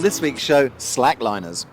On this week's show, slackliners.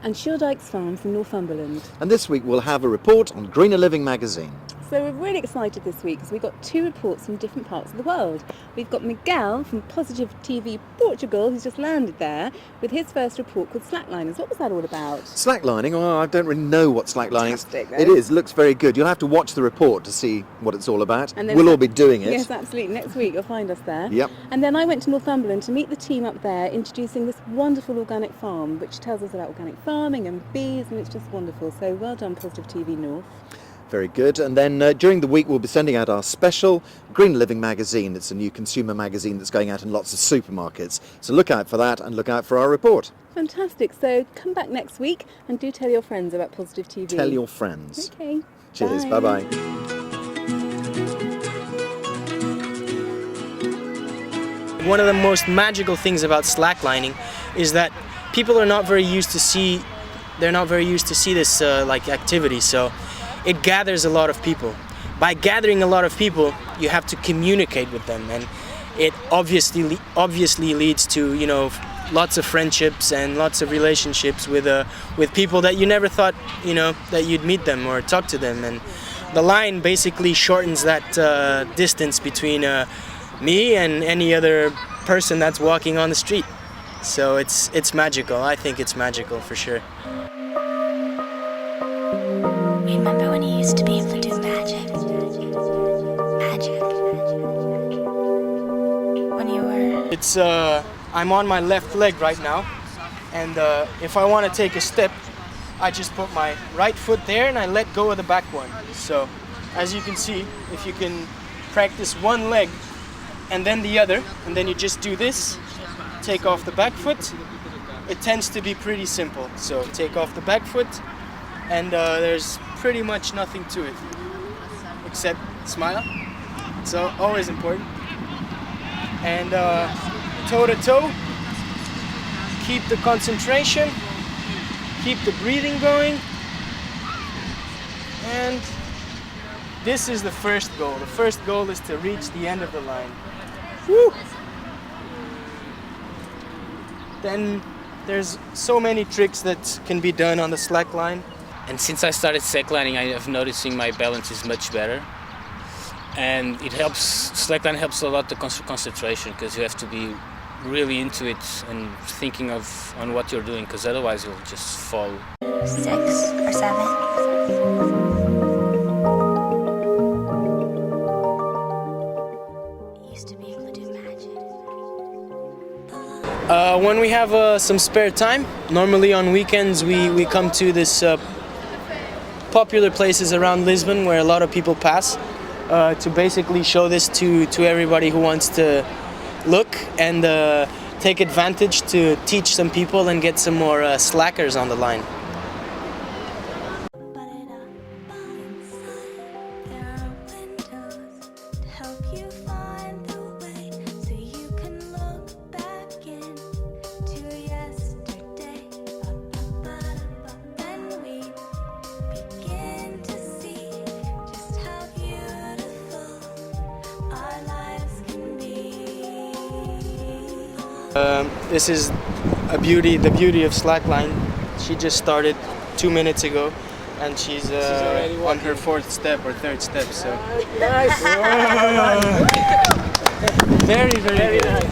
And Shildykes Farm from Northumberland. And this week we'll have a report on Greener Living magazine. So we're really excited this week because we've got two reports from different parts of the world. We've got Miguel from PositiveTV Portugal, who's just landed there, with his first report called Slackliners. What was that all about? Slacklining? Oh, I don't really know what slacklining is. Fantastic, though. It is, looks very good. You'll have to watch the report to see what it's all about. And then we'll all be doing it. Yes, absolutely. Next week you'll find us there. Yep. And then I went to Northumberland to meet the team up there, introducing this wonderful organic farm, which tells us about organic farming and bees, and it's just wonderful. So well done, PositiveTV North. Very good. And then during the week we'll be sending out our special Green Living magazine. It's a new consumer magazine that's going out in lots of supermarkets. So look out for that and look out for our report. Fantastic. So come back next week and do tell your friends about PositiveTV. Tell your friends. Okay. Cheers. Bye. Bye-bye. One of the most magical things about slacklining is that people are not very used to see. They're not very used to see this like activity. So it gathers a lot of people. By gathering a lot of people, you have to communicate with them, and it obviously leads to, you know, lots of friendships and lots of relationships with people that you never thought, you know, that you'd meet them or talk to them. And the line basically shortens that distance between me and any other person that's walking on the street. So it's magical. I think it's magical for sure. Remember when you used to be able to do magic? Magic. When you were... It's I'm on my left leg right now, and if I want to take a step, I just put my right foot there and I let go of the back one. So as you can see, if you can practice one leg and then the other, and then you just do this, take off the back foot, it tends to be pretty simple. So take off the back foot, and there's pretty much nothing to it except smile. It's always important. And toe to toe, keep the concentration, keep the breathing going, and this is the first goal. The first goal is to reach the end of the line. Woo! Then there's so many tricks that can be done on the slack line. And since I started slacklining, I have noticing my balance is much better, and it helps. Slackline helps a lot the concentration, because you have to be really into it and thinking on what you're doing, because otherwise you'll just fall. 6 or 7. Used to be able to do magic. When we have some spare time, normally on weekends we come to this popular places around Lisbon where a lot of people pass to basically show this to everybody who wants to look and take advantage to teach some people and get some more slackers on the line. This is the beauty of slackline. She just started 2 minutes ago, and she's on her 4th step or 3rd step. So nice. Very nice.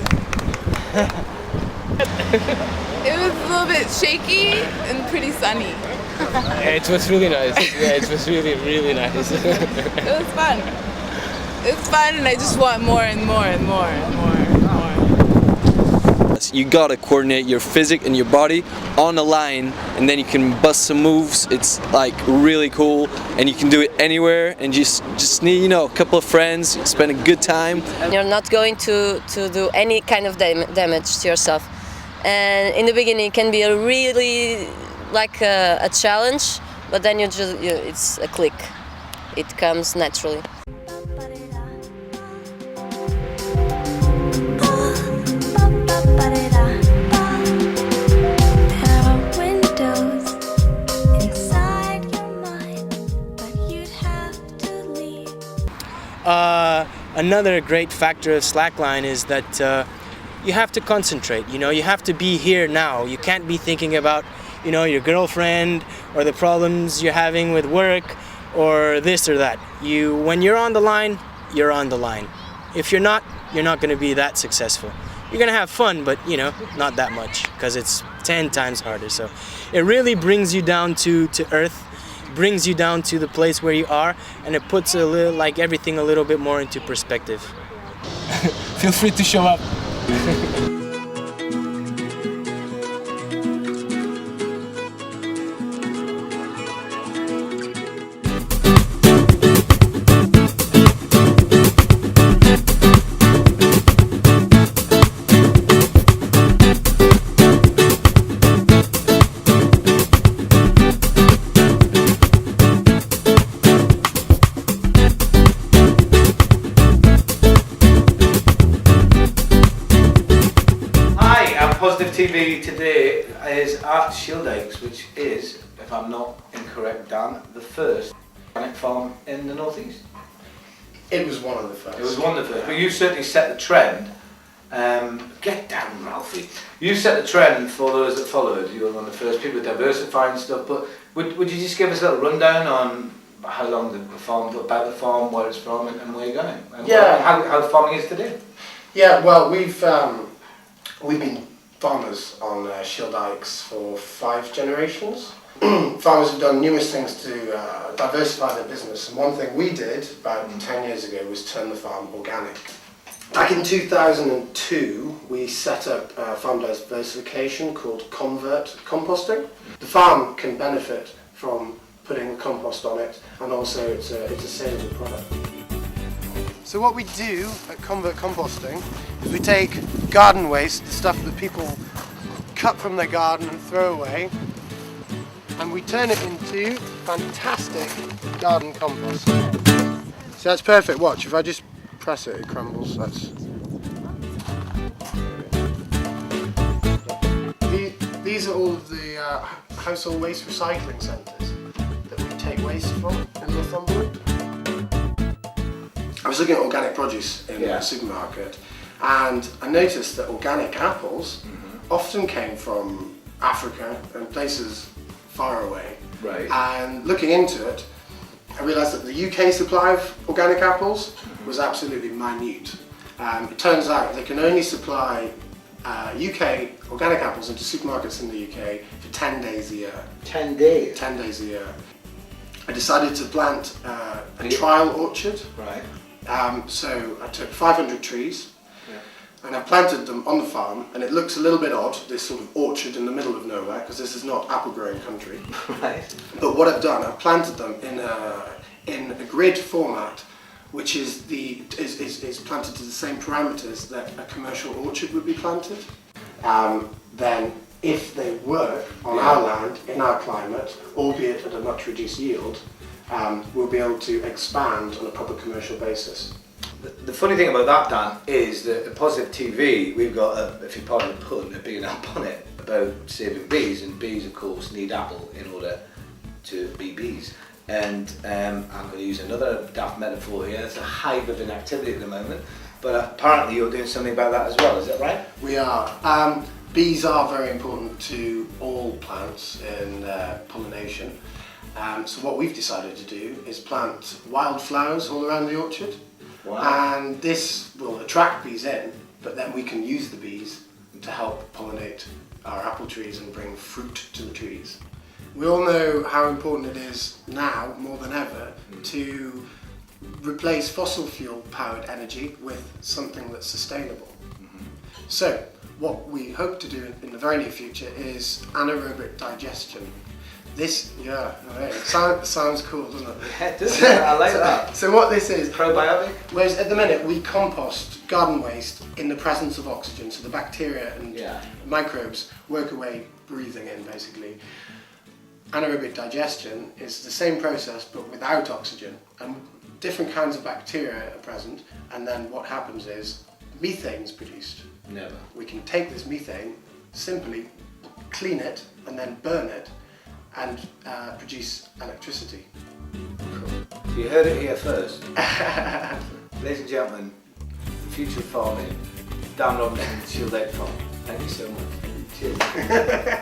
It was a little bit shaky and pretty sunny. It was really nice. Yeah, it was really nice. It was fun. It was fun, and I just want more and more and more and more. You gotta coordinate your physique and your body on a line, and then you can bust some moves. It's like really cool, and you can do it anywhere, and just need, you know, a couple of friends, spend a good time. You're not going to do any kind of damage to yourself, and in the beginning it can be a really like a challenge, but then it's a click. It comes naturally. Another great factor of slackline is that you have to concentrate, you know, you have to be here now. You can't be thinking about, you know, your girlfriend or the problems you're having with work or this or that. When you're on the line, you're on the line. If you're not going to be that successful. You're going to have fun, but, you know, not that much, because it's 10 times harder. So it really brings you down to earth, brings you down to the place where you are, and it puts a little, like, everything a little bit more into perspective. Feel free to show up. PositiveTV today is at Shieldykes, which is, if I'm not incorrect, Dan, the first organic farm in the northeast. It was one of the first. It was one of the first, but you certainly set the trend. Get down, Ralphie. You set the trend for those that followed. You were one of the first people diversifying stuff. But would you just give us a little rundown on how long the farm, about the farm, where it's from, and where you're going? And how farming is today? Yeah, well, we've been farmers on Shieldykes for 5 generations. Farmers have done numerous things to diversify their business, and one thing we did about 10 years ago was turn the farm organic. Back in 2002 we set up farm diversification called Convert Composting. The farm can benefit from putting the compost on it, and also it's a saleable product. So what we do at Convert Composting is we take garden waste, the stuff that people cut from their garden and throw away, and we turn it into fantastic garden compost. So that's perfect. Watch, if I just press it, it crumbles. These are all of the household waste recycling centres that we take waste from in Northumberland. I was looking at organic produce in the supermarket, and I noticed that organic apples often came from Africa and places far away. Right. And looking into it, I realised that the UK supply of organic apples was absolutely minute. It turns out they can only supply UK organic apples into supermarkets in the UK for 10 days a year. 10 days? 10 days a year. I decided to plant a trial orchard. Right. So I took 500 trees and I planted them on the farm, and it looks a little bit odd, this sort of orchard in the middle of nowhere, because this is not apple growing country. Right. But what I've done, I've planted them in a grid format, which is planted to the same parameters that a commercial orchard would be planted. Then if they work on our land, in our climate, albeit at a much reduced yield, we'll be able to expand on a proper commercial basis. The funny thing about that, Dan, is that at PositiveTV we've got, if you pardon the pun, a big enough on it about saving bees, and bees of course need apple in order to be bees. And I'm going to use another daft metaphor here. It's a hive of inactivity at the moment, but apparently you're doing something about that as well, is that right? We are. Bees are very important to all plants in pollination. So what we've decided to do is plant wildflowers all around the orchard. Wow. And this will attract bees in, but then we can use the bees to help pollinate our apple trees and bring fruit to the trees. We all know how important it is now, more than ever, to replace fossil fuel powered energy with something that's sustainable. So what we hope to do in the very near future is anaerobic digestion. This, sounds cool, doesn't it? Yeah, it does. I like that. So what this is, probiotic? whereas at the minute we compost garden waste in the presence of oxygen, so the bacteria and microbes work away breathing in basically. Anaerobic digestion is the same process but without oxygen, and different kinds of bacteria are present, and then what happens is methane is produced. Never. We can take this methane, simply clean it and then burn it and produce electricity. Cool. You heard it here first. Ladies and gentlemen, the future of farming Dan Robinson, Shield Egg Farm. Thank you so much. Cheers.